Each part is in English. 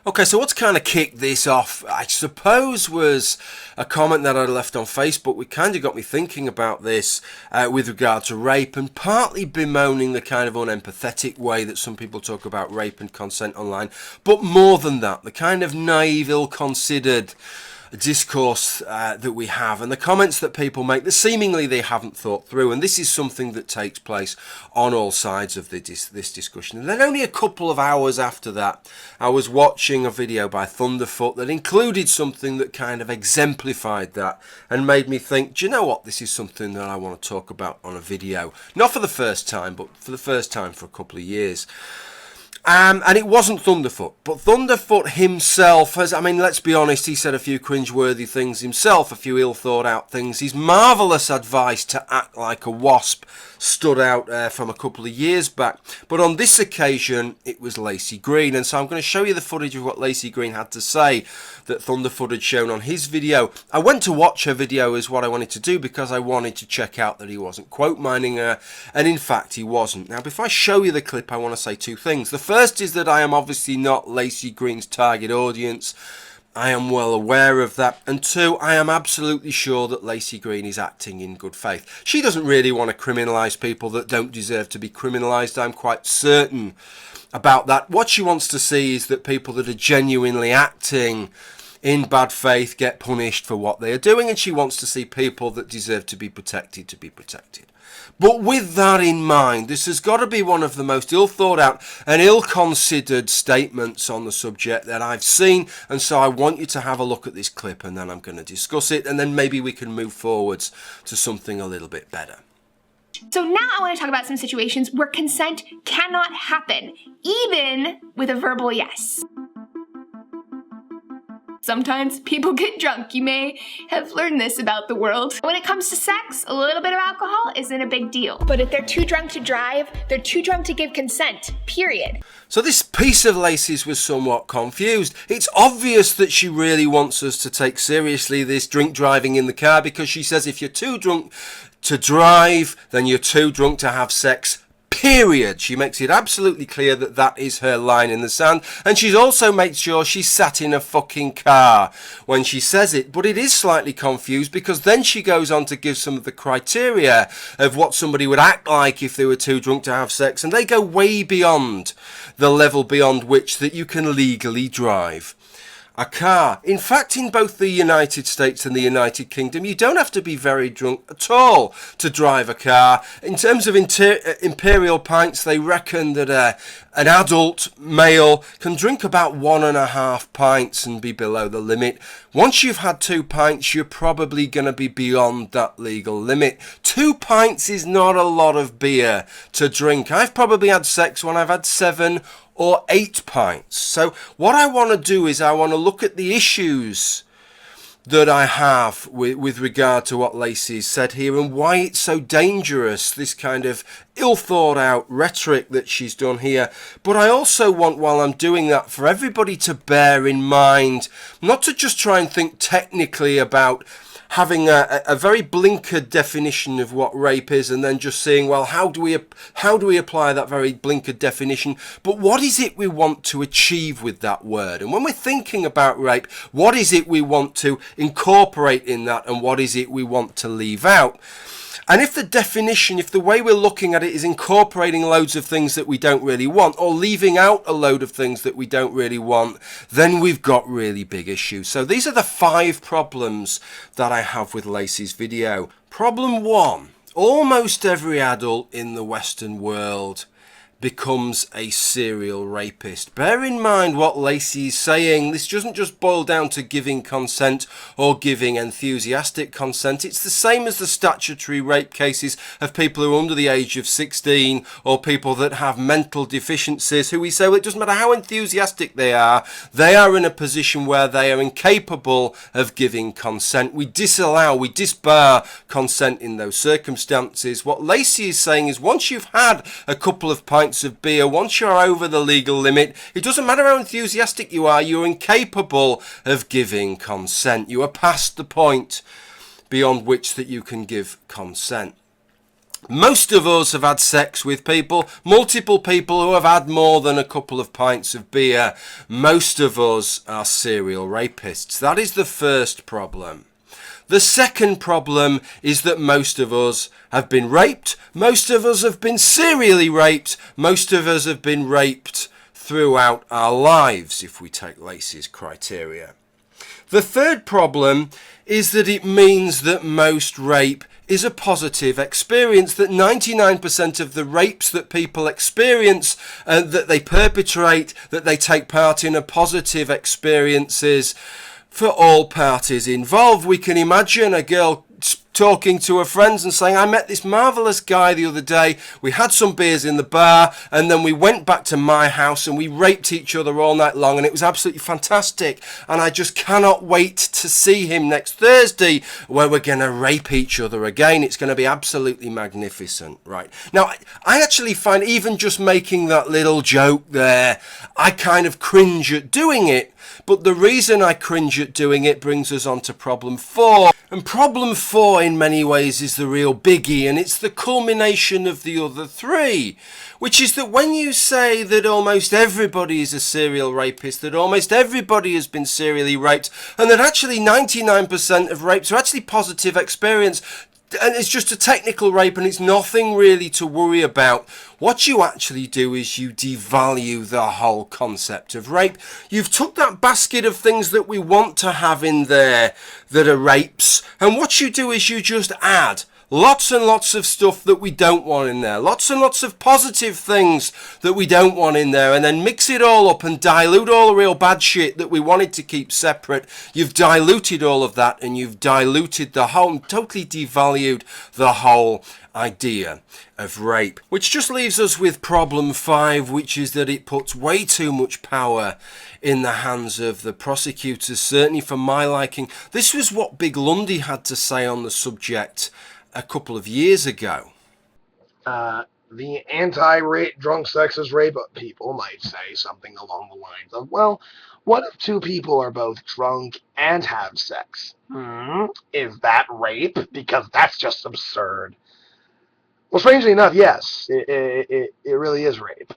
Okay, so what's kind of kicked this off, I suppose, was a comment that I left on Facebook, which kind of got me thinking about this with regard to rape, and partly bemoaning the kind of unempathetic way that some people talk about rape and consent online, but more than that, the kind of naive, ill-considered discourse that we have, and the comments that people make that seemingly they haven't thought through. And this is something that takes place on all sides of this discussion. And then only a couple of hours after that, I was watching a video by Thunderfoot that included something that kind of exemplified that and made me think, do you know what, this is something that I want to talk about on a video, not for the first time, but for the first time for a couple of years. And it wasn't Thunderfoot, but Thunderfoot himself has, I mean, let's be honest, he said a few cringeworthy things himself, a few ill-thought-out things. His marvellous advice to act like a wasp stood out from a couple of years back. But on this occasion, it was Laci Green. And so I'm going to show you the footage of what Laci Green had to say that Thunderfoot had shown on his video. I went to watch her video is what I wanted to do because I wanted to check out that he wasn't quote mining her. And in fact, he wasn't. Now, before I show you the clip, I want to say two things. The first is that I am obviously not Laci Green's target audience. I am well aware of that. And two, I am absolutely sure that Laci Green is acting in good faith. She doesn't really want to criminalise people that don't deserve to be criminalised. I'm quite certain about that. What she wants to see is that people that are genuinely acting in bad faith get punished for what they are doing, and she wants to see people that deserve to be protected. But with that in mind, this has got to be one of the most ill-thought-out and ill-considered statements on the subject that I've seen, and so I want you to have a look at this clip, and then I'm going to discuss it, and then maybe we can move forwards to something a little bit better. So now I want to talk about some situations where consent cannot happen, even with a verbal yes. Sometimes people get drunk. You may have learned this about the world. When it comes to sex, a little bit of alcohol isn't a big deal. But if they're too drunk to drive, they're too drunk to give consent, period. So this piece of Laci's was somewhat confused. It's obvious that she really wants us to take seriously this drink driving in the car, because she says if you're too drunk to drive, then you're too drunk to have sex, period. She makes it absolutely clear that that is her line in the sand, and she's also made sure she sat in a fucking car when she says it. But it is slightly confused because then she goes on to give some of the criteria of what somebody would act like if they were too drunk to have sex, and they go way beyond the level beyond which that you can legally drive a car. In fact, in both the United States and the United Kingdom, you don't have to be very drunk at all to drive a car. In terms of imperial pints, they reckon that an adult male can drink about 1.5 pints and be below the limit. Once you've had 2 pints, you're probably going to be beyond that legal limit. 2 pints is not a lot of beer to drink. I've probably had sex when I've had 7 or 8 pints. So what I want to do is I want to look at the issues that I have with regard to what Laci said here and why it's so dangerous, this kind of ill-thought-out rhetoric that she's done here. But I also want, while I'm doing that, for everybody to bear in mind, not to just try and think technically about having a very blinkered definition of what rape is and then just saying, well, how do we apply that very blinkered definition? But what is it we want to achieve with that word? And when we're thinking about rape, what is it we want to incorporate in that, and what is it we want to leave out? And if the definition, if the way we're looking at it is incorporating loads of things that we don't really want, or leaving out a load of things that we don't really want, then we've got really big issues. So these are the 5 problems that I have with Laci's video. Problem 1. Almost every adult in the Western world becomes a serial rapist. Bear in mind what Laci is saying. This doesn't just boil down to giving consent or giving enthusiastic consent. It's the same as the statutory rape cases of people who are under the age of 16 or people that have mental deficiencies, who we say, well, it doesn't matter how enthusiastic they are in a position where they are incapable of giving consent. We disbar consent in those circumstances. What Laci is saying is once you've had a couple of pints of beer, once you're over the legal limit, it doesn't matter how enthusiastic you are, you're incapable of giving consent. You are past the point beyond which that you can give consent. Most of us have had sex with people, multiple people who have had more than a couple of pints of beer. Most of us are serial rapists. That is the first problem. The second problem is that most of us have been raped. Most of us have been serially raped. Most of us have been raped throughout our lives, if we take Laci's criteria. The third problem is that it means that most rape is a positive experience, that 99% of the rapes that people experience, that they perpetrate, that they take part in, are positive experiences for all parties involved. We can imagine a girl talking to her friends and saying, I met this marvellous guy the other day, we had some beers in the bar, and then we went back to my house and we raped each other all night long, and it was absolutely fantastic, and I just cannot wait to see him next Thursday where we're going to rape each other again. It's going to be absolutely magnificent. Right now, I actually find even just making that little joke there, I kind of cringe at doing it. But the reason I cringe at doing it brings us on to problem 4. And problem 4 in many ways is the real biggie, and it's the culmination of the other 3, which is that when you say that almost everybody is a serial rapist, that almost everybody has been serially raped, and that actually 99% of rapes are actually positive experience, and it's just a technical rape and it's nothing really to worry about, what you actually do is you devalue the whole concept of rape. You've took that basket of things that we want to have in there that are rapes, and what you do is you just add lots and lots of stuff that we don't want in there, lots and lots of positive things that we don't want in there, and then mix it all up and dilute all the real bad shit that we wanted to keep separate. You've diluted all of that, and you've diluted the whole, totally devalued the whole idea of rape, which just leaves us with problem 5, which is that it puts way too much power in the hands of the prosecutors, certainly for my liking. This was what Big Lundy had to say on the subject a couple of years ago. The anti-rape, drunk sexist rape people might say something along the lines of, well, what if 2 people are both drunk and have sex? Is that rape? Because that's just absurd. Well, strangely enough, yes, it really is rape.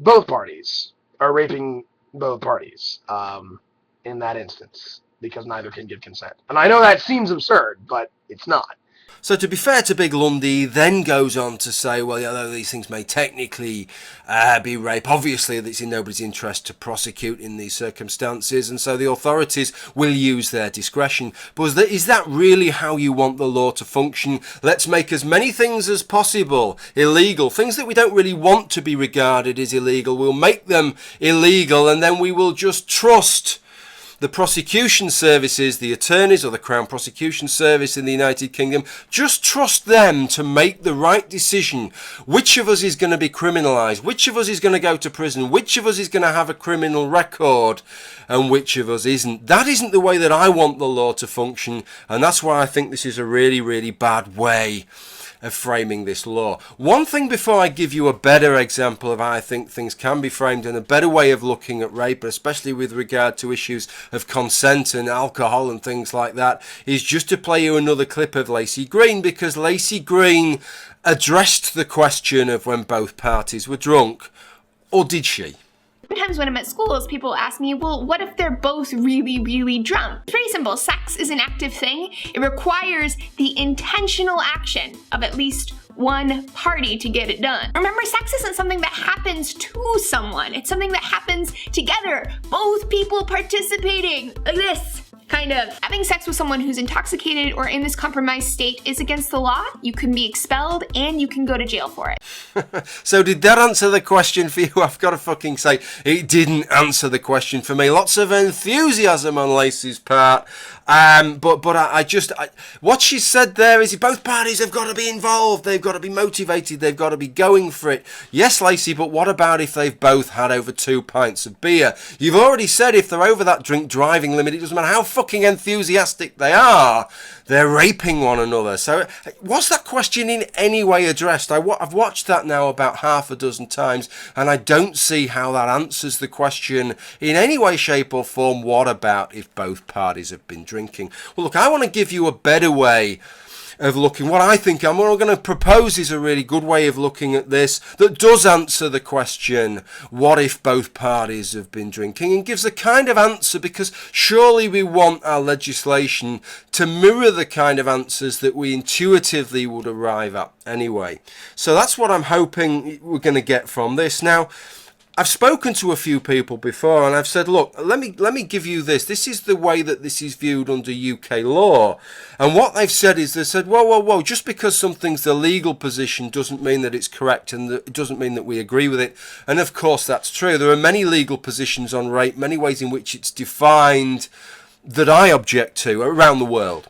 Both parties are raping both parties in that instance, because neither can give consent. And I know that seems absurd, but it's not. So to be fair to Big Lundy, then goes on to say, well, yeah, though these things may technically be rape, obviously it's in nobody's interest to prosecute in these circumstances, and so the authorities will use their discretion. But is that really how you want the law to function? Let's make as many things as possible illegal. Things that we don't really want to be regarded as illegal, we'll make them illegal, and then we will just trust the prosecution services, the attorneys or the Crown Prosecution Service in the United Kingdom, just trust them to make the right decision. Which of us is going to be criminalised? Which of us is going to go to prison? Which of us is going to have a criminal record? And which of us isn't? That isn't the way that I want the law to function, and that's why I think this is a really, really bad way of framing this law. One thing before I give you a better example of how I think things can be framed and a better way of looking at rape, especially with regard to issues of consent and alcohol and things like that, is just to play you another clip of Laci Green, because Laci Green addressed the question of when both parties were drunk. Or did she? Sometimes when I'm at schools, people ask me, well, what if they're both really, really drunk? It's pretty simple. Sex is an active thing. It requires the intentional action of at least one party to get it done. Remember, sex isn't something that happens to someone. It's something that happens together. Both people participating, like this. Kind of. Having sex with someone who's intoxicated or in this compromised state is against the law. You can be expelled and you can go to jail for it. So did that answer the question for you? I've got to fucking say, it didn't answer the question for me. Lots of enthusiasm on Laci's part. But what she said there is both parties have got to be involved. They've got to be motivated. They've got to be going for it. Yes, Laci, but what about if they've both had over 2 pints of beer? You've already said if they're over that drink driving limit, it doesn't matter how fucking enthusiastic they are, they're raping one another. So was that question in any way addressed? I've watched that now about half a dozen times, and I don't see how that answers the question in any way, shape or form. What about if both parties have been drinking? Well, look, I want to give you a better way of looking. What I think I'm going to propose is a really good way of looking at this that does answer the question, what if both parties have been drinking, and gives a kind of answer, because surely we want our legislation to mirror the kind of answers that we intuitively would arrive at anyway. So that's what I'm hoping we're going to get from this. Now, I've spoken to a few people before and I've said, look, let me give you this. This is the way that this is viewed under UK law. And what they've said is, they said, whoa, just because something's the legal position doesn't mean that it's correct, and it doesn't mean that we agree with it. And of course that's true. There are many legal positions on rape, many ways in which it's defined that I object to around the world.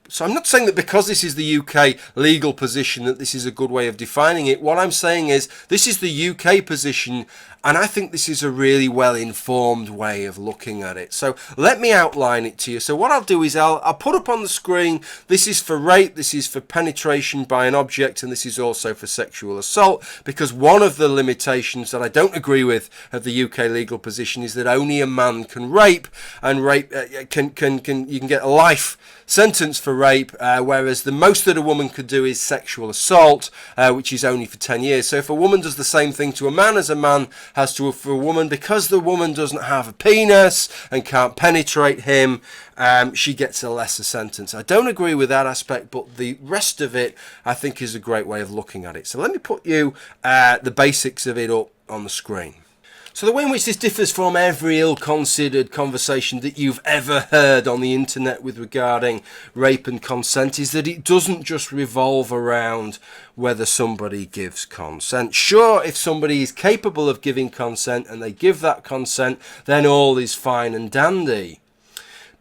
So I'm not saying that because this is the UK legal position that this is a good way of defining it. What I'm saying is this is the UK position, and I think this is a really well-informed way of looking at it. So let me outline it to you. So what I'll do is I'll put up on the screen, this is for rape, this is for penetration by an object, and this is also for sexual assault, because one of the limitations that I don't agree with of the UK legal position is that only a man can rape, and rape you can get a life sentence for rape, whereas the most that a woman could do is sexual assault, which is only for 10 years. So if a woman does the same thing to a man as a man has to for a woman, because the woman doesn't have a penis and can't penetrate him, she gets a lesser sentence. I don't agree with that aspect, but the rest of it I think is a great way of looking at it. So let me put you the basics of it up on the screen. So the way in which this differs from every ill-considered conversation that you've ever heard on the internet with regarding rape and consent is that it doesn't just revolve around whether somebody gives consent. Sure, if somebody is capable of giving consent and they give that consent, then all is fine and dandy.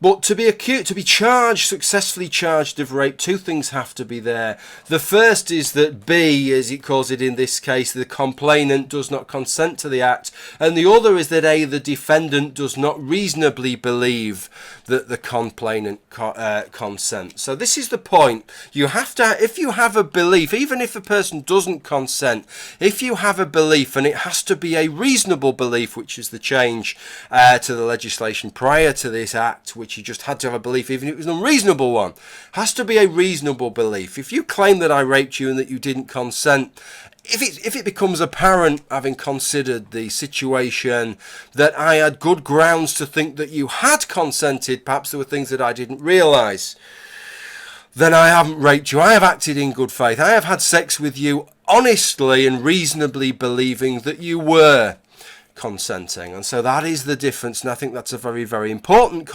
But to be charged, successfully charged of rape, two things have to be there. The first is that B, as it calls it in this case, the complainant does not consent to the act. And the other is that A, the defendant does not reasonably believe that the complainant consents. So this is the point. You have to, if you have a belief, even if a person doesn't consent, if you have a belief, and it has to be a reasonable belief, which is the change to the legislation prior to this act, which you just had to have a belief, even if it was an unreasonable one. Has to be a reasonable belief. If you claim that I raped you and that you didn't consent, if it becomes apparent, having considered the situation, that I had good grounds to think that you had consented, perhaps there were things that I didn't realise, then I haven't raped you. I have acted in good faith. I have had sex with you honestly and reasonably believing that you were consenting. And so that is the difference, and I think that's a very, very important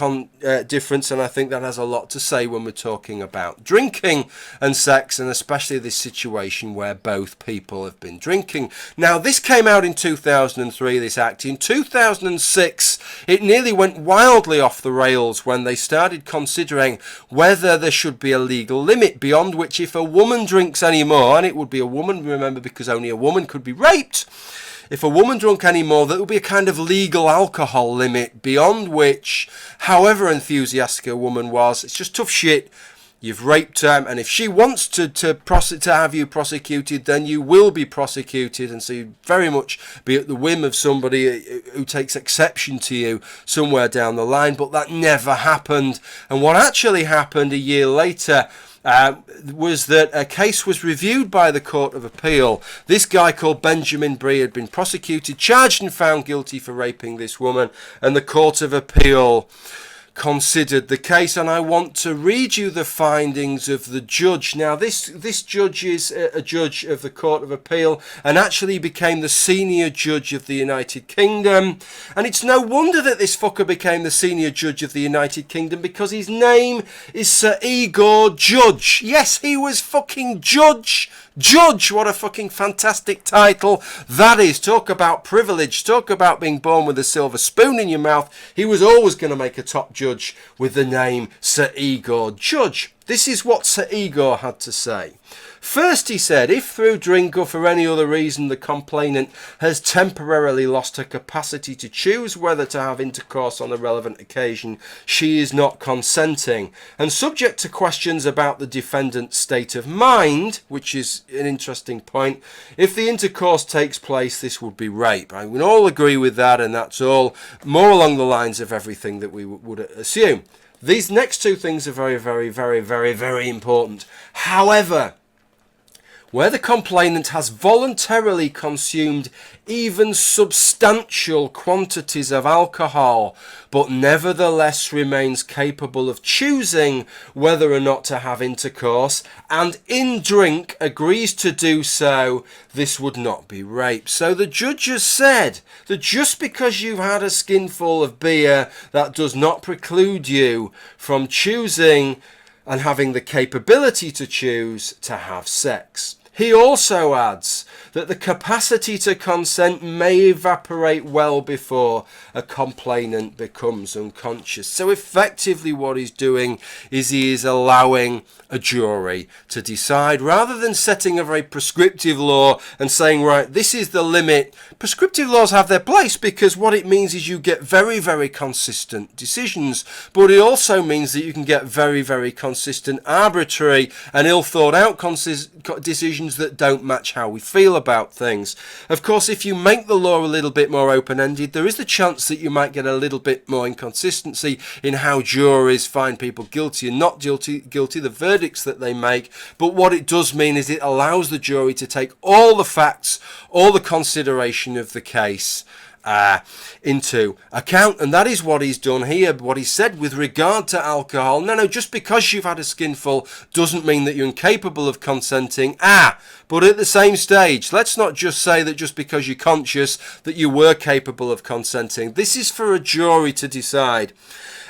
difference, and I think that has a lot to say when we're talking about drinking and sex, and especially this situation where both people have been drinking. Now, this came out in 2003, this act. In 2006, it nearly went wildly off the rails when they started considering whether there should be a legal limit beyond which, if a woman drinks anymore, and it would be a woman, remember, because only a woman could be raped, if a woman drunk anymore, there would be a kind of legal alcohol limit beyond which, however enthusiastic a woman was, it's just tough shit. You've raped her, and if she wants to have you prosecuted, then you will be prosecuted, and so you'd very much be at the whim of somebody who takes exception to you somewhere down the line. But that never happened, and what actually happened a year later was that a case was reviewed by the Court of Appeal. This guy called Benjamin Bree had been prosecuted, charged and found guilty for raping this woman, and the Court of Appeal considered the case, and I want to read you the findings of the judge. Now, this judge is a judge of the Court of Appeal and actually became the senior judge of the United Kingdom. And it's no wonder that this fucker became the senior judge of the United Kingdom, because his name is Sir Igor Judge. Yes, he was fucking Judge. Judge, what a fucking fantastic title that is. Talk about privilege, talk about being born with a silver spoon in your mouth. He was always going to make a top judge with the name Sir Igor Judge. This is what Sir Igor had to say. First, he said, if through drink or for any other reason the complainant has temporarily lost her capacity to choose whether to have intercourse on the relevant occasion, she is not consenting. And subject to questions about the defendant's state of mind, which is an interesting point, if the intercourse takes place, this would be rape. I would all agree with that, and that's all more along the lines of everything that we would assume. These next two things are very, very, very, very, very important. However, where the complainant has voluntarily consumed even substantial quantities of alcohol, but nevertheless remains capable of choosing whether or not to have intercourse, and in drink agrees to do so, this would not be rape. So the judge has said that just because you've had a skinful of beer, that does not preclude you from choosing and having the capability to choose to have sex. He also adds that the capacity to consent may evaporate well before a complainant becomes unconscious. So effectively what he's doing is he is allowing a jury to decide, rather than setting a very prescriptive law and saying, right, this is the limit. Prescriptive laws have their place because what it means is you get very, very consistent decisions, but it also means that you can get very, very consistent, arbitrary and ill thought out decisions that don't match how we feel about things. Of course, if you make the law a little bit more open-ended, there is the chance that you might get a little bit more inconsistency in how juries find people guilty and not guilty, the verdicts that they make. But what it does mean is it allows the jury to take all the facts, all the consideration of the case into account, and that is what he's done here. What he said with regard to alcohol, no, just because you've had a skinful doesn't mean that you're incapable of consenting. But at the same stage, let's not just say that just because you're conscious that you were capable of consenting. This is for a jury to decide.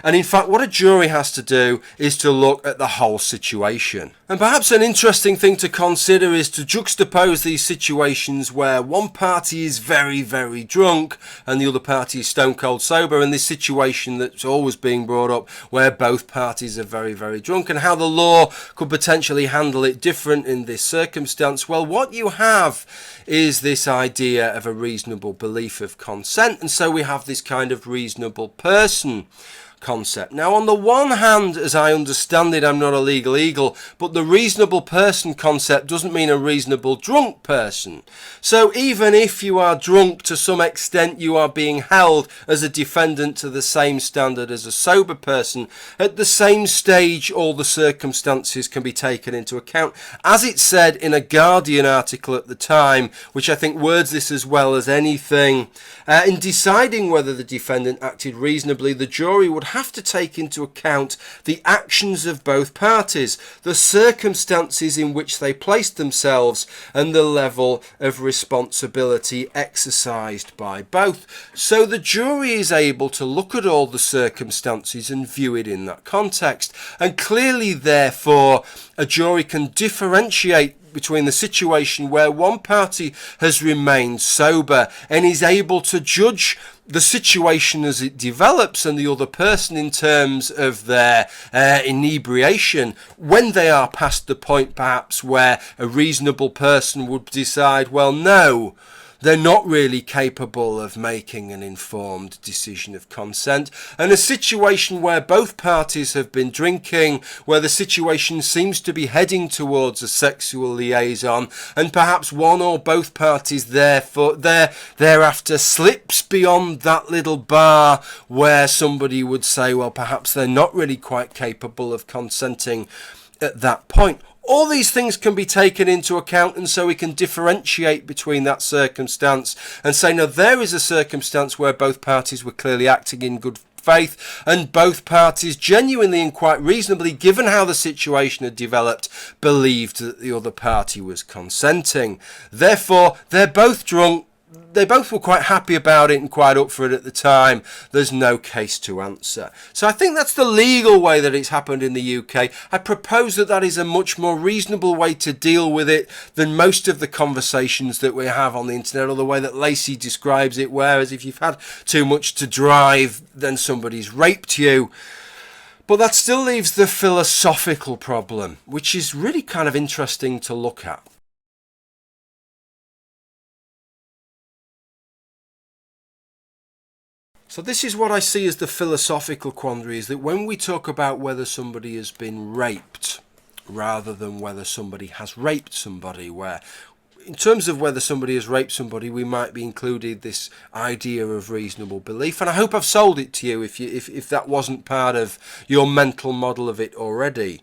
And in fact, what a jury has to do is to look at the whole situation. And perhaps an interesting thing to consider is to juxtapose these situations where one party is very, very drunk and the other party is stone cold sober, and this situation that's always being brought up where both parties are very, very drunk, and how the law could potentially handle it different in this circumstance. Well, what you have is this idea of a reasonable belief of consent, and so we have this kind of reasonable person concept. Now, on the one hand, as I understand it, I'm not a legal eagle, but the reasonable person concept doesn't mean a reasonable drunk person. So even if you are drunk, to some extent you are being held as a defendant to the same standard as a sober person. At the same stage, all the circumstances can be taken into account. As it said in a Guardian article at the time, which I think words this as well as anything, in deciding whether the defendant acted reasonably, the jury would have to take into account the actions of both parties, the circumstances in which they placed themselves, and the level of responsibility exercised by both. So the jury is able to look at all the circumstances and view it in that context. And clearly, therefore, a jury can differentiate between the situation where one party has remained sober and is able to judge the situation as it develops, and the other person in terms of their inebriation, when they are past the point perhaps where a reasonable person would decide, well, no, they're not really capable of making an informed decision of consent. And a situation where both parties have been drinking, where the situation seems to be heading towards a sexual liaison, and perhaps one or both parties thereafter slips beyond that little bar where somebody would say, well, perhaps they're not really quite capable of consenting at that point. All these things can be taken into account, and so we can differentiate between that circumstance and say, no, there is a circumstance where both parties were clearly acting in good faith, and both parties genuinely and quite reasonably, given how the situation had developed, believed that the other party was consenting. Therefore, they're both drunk. They both were quite happy about it and quite up for it at the time. There's no case to answer. So I think that's the legal way that it's happened in the UK. I propose that that is a much more reasonable way to deal with it than most of the conversations that we have on the internet, or the way that Laci describes it, whereas if you've had too much to drive, then somebody's raped you. But that still leaves the philosophical problem, which is really kind of interesting to look at. So this is what I see as the philosophical quandary, is that when we talk about whether somebody has been raped rather than whether somebody has raped somebody, where in terms of whether somebody has raped somebody, we might be including this idea of reasonable belief. And I hope I've sold it to you if that wasn't part of your mental model of it already.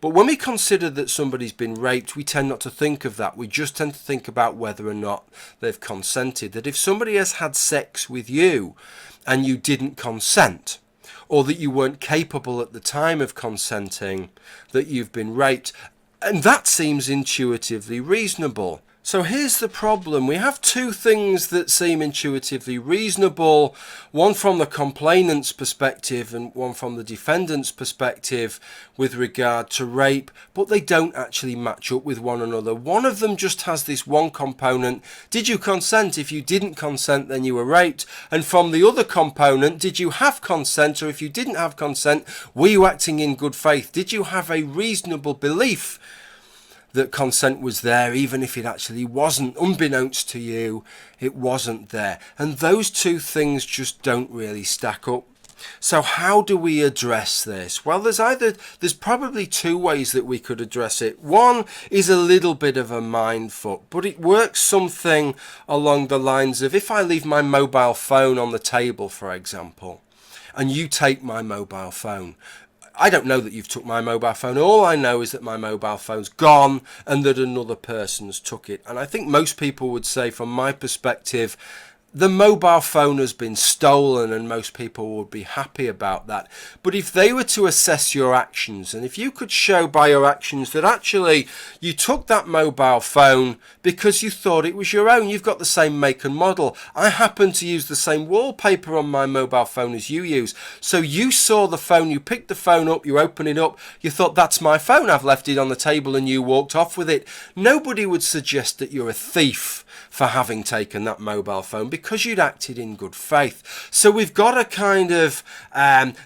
But when we consider that somebody's been raped, we tend not to think of that. We just tend to think about whether or not they've consented. That if somebody has had sex with you and you didn't consent, or that you weren't capable at the time of consenting, that you've been raped. And that seems intuitively reasonable. So here's the problem. We have two things that seem intuitively reasonable, one from the complainant's perspective and one from the defendant's perspective with regard to rape, but they don't actually match up with one another. One of them just has this one component: did you consent? If you didn't consent, then you were raped. And from the other component, did you have consent? Or if you didn't have consent, were you acting in good faith? Did you have a reasonable belief that consent was there, even if it actually wasn't? Unbeknownst to you, it wasn't there. And those two things just don't really stack up. So how do we address this? Well, there's probably two ways that we could address it. One is a little bit of a mindfuck, but it works something along the lines of, if I leave my mobile phone on the table, for example, and you take my mobile phone, I don't know that you've took my mobile phone. All I know is that my mobile phone's gone and that another person's took it. And I think most people would say, from my perspective, the mobile phone has been stolen, and most people would be happy about that. But if they were to assess your actions, and if you could show by your actions that actually you took that mobile phone because you thought it was your own, you've got the same make and model. I happen to use the same wallpaper on my mobile phone as you use. So you saw the phone, you picked the phone up, you open it up, you thought, that's my phone, I've left it on the table, and you walked off with it. Nobody would suggest that you're a thief for having taken that mobile phone, because you'd acted in good faith. So we've got a kind of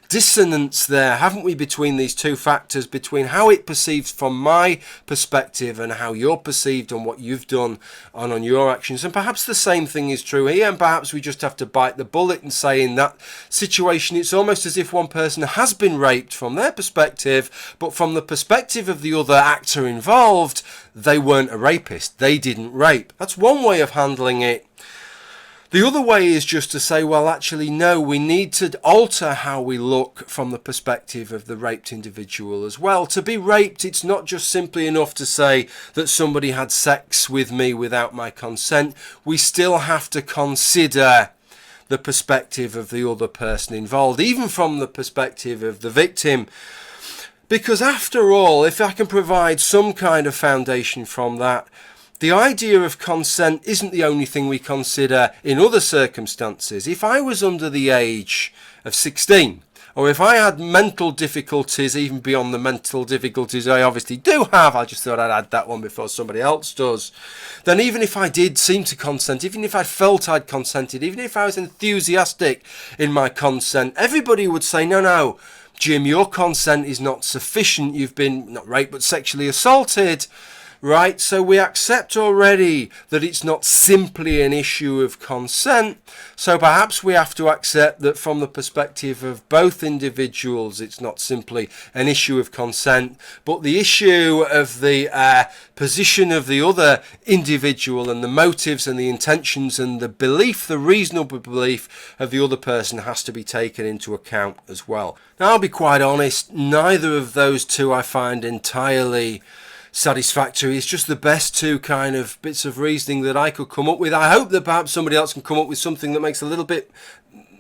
dissonance there, haven't we, between these two factors, between how it perceives from my perspective and how you're perceived and what you've done on your actions. And perhaps the same thing is true here, and perhaps we just have to bite the bullet and say, in that situation, it's almost as if one person has been raped from their perspective, but from the perspective of the other actor involved, they weren't a rapist, they didn't rape. That's one way of handling it. The other way is just to say, well, actually, no, we need to alter how we look from the perspective of the raped individual as well. To be raped, it's not just simply enough to say that somebody had sex with me without my consent. We still have to consider the perspective of the other person involved, even from the perspective of the victim. Because after all, if I can provide some kind of foundation from that, the idea of consent isn't the only thing we consider in other circumstances. If I was under the age of 16, or if I had mental difficulties, even beyond the mental difficulties I obviously do have, I just thought I'd add that one before somebody else does, then even if I did seem to consent, even if I felt I'd consented, even if I was enthusiastic in my consent, everybody would say, no, Jim, your consent is not sufficient. You've been, not raped, but sexually assaulted. Right, so we accept already that it's not simply an issue of consent. So perhaps we have to accept that from the perspective of both individuals, it's not simply an issue of consent, but the issue of the position of the other individual and the motives and the intentions and the belief, the reasonable belief of the other person has to be taken into account as well. Now, I'll be quite honest, neither of those two I find entirely satisfactory. It's just the best two kind of bits of reasoning that I could come up with. I hope that perhaps somebody else can come up with something that makes a little bit,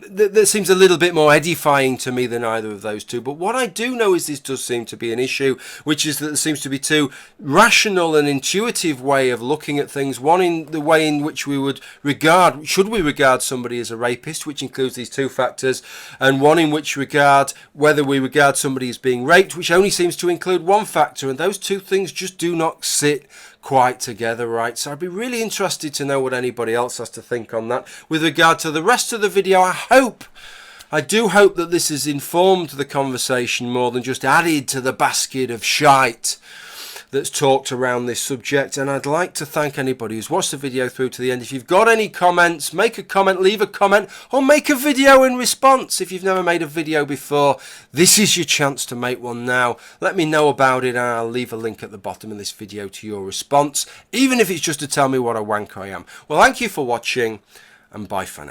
that seems a little bit more edifying to me than either of those two. But what I do know is this does seem to be an issue, which is that there seems to be two rational and intuitive way of looking at things. One in the way in which we would regard, should we regard somebody as a rapist, which includes these two factors, and one in which regard whether we regard somebody as being raped, which only seems to include one factor. And those two things just do not sit quite together, right? So I'd be really interested to know what anybody else has to think on that. With regard to the rest of the video, I do hope that this has informed the conversation more than just added to the basket of shite that's talked around this subject, and I'd like to thank anybody who's watched the video through to the end. If you've got any comments, make a comment, leave a comment, or make a video in response. If you've never made a video before, this is your chance to make one now. Let me know about it, and I'll leave a link at the bottom of this video to your response, even if it's just to tell me what a wank I am. Well, thank you for watching, and bye for now.